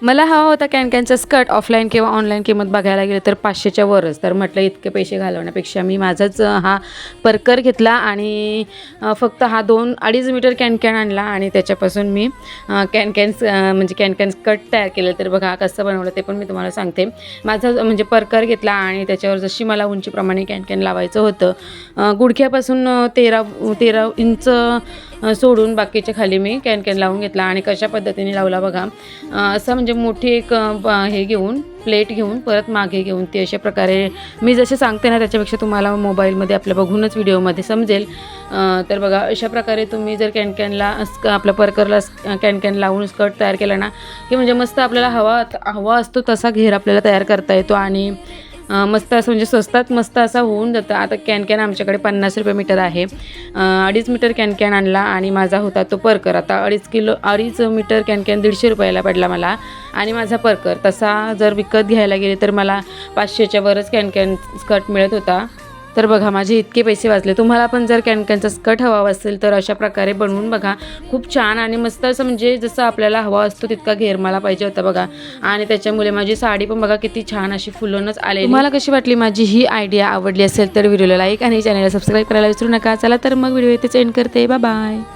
मला हवा होता कॅनकॅनचा स्कर्ट ऑफलाईन किंवा ऑनलाईन किंमत बघायला गेलं तर 500च्या वरच. तर म्हटलं इतके पैसे घालवण्यापेक्षा मी माझाच हा परकर घेतला आणि फक्त हा 2-2.5 मीटर कॅनकॅन आणला आणि त्याच्यापासून मी म्हणजे कॅनकॅन स्कर्ट तयार केलं. तर बघा कसं बनवलं ते पण मी तुम्हाला सांगते. माझा म्हणजे परकर घेतला आणि त्याच्यावर जशी मला उंचीप्रमाणे कॅनकॅन लावायचं होतं, गुडघ्यापासून 13 इंच सोडून बाकीच्या खाली मी कॅनकॅन लावून घेतला. आणि कशा पद्धतीने लावला बघा, असं म्हणजे मोठी एक हे घेऊन प्लेट घेऊन परत मागे घेऊन ती अशा प्रकारे मी जसे सांगते ना त्याच्यापेक्षा तुम्हाला मोबाईलमध्ये आपल्या बघूनच व्हिडिओमध्ये समजेल. तर बघा अशा प्रकारे तुम्ही जर कॅनकॅनला आपल्या परकरला कॅनकॅन लावून स्कर्ट तयार केला ना की म्हणजे मस्त आपल्याला हवा असतो तसा घेर आपल्याला तयार करता येतो आणि मस्त असं म्हणजे स्वस्तात मस्त असा होऊन जातं. आता कॅनकॅन आमच्याकडे 50 रुपये मीटर आहे. 2.5 मीटर कॅनकॅन आणला आणि माझा होता तो परकर. आता 2.5 मीटर कॅनकॅन 150 रुपयाला पडला मला. आणि माझा परकर तसा जर विकत घ्यायला गेले तर मला 500च्या वरच कॅनकॅन स्कर्ट मिळत होता. तर बघा माझे इतके पैसे वाचले. तुम्हाला पण जर कॅनकॅनचा स्कर्ट हवा असेल तर अशा प्रकारे बनवून बघा. खूप छान आणि मस्त असं म्हणजे जसं आपल्याला हवा असतो तितका घेर मला पाहिजे होता बघा. आणि त्याच्यामुळे माझी साडी पण बघा किती छान अशी फुलूनच आलेली. तुम्हाला कशी वाटली माझी ही आयडिया? आवडली असेल तर व्हिडिओला लाईक आणि चॅनलला सबस्क्राईब करायला विसरू नका. चला तर मग व्हिडिओ इथेच एंड करते. Bye bye.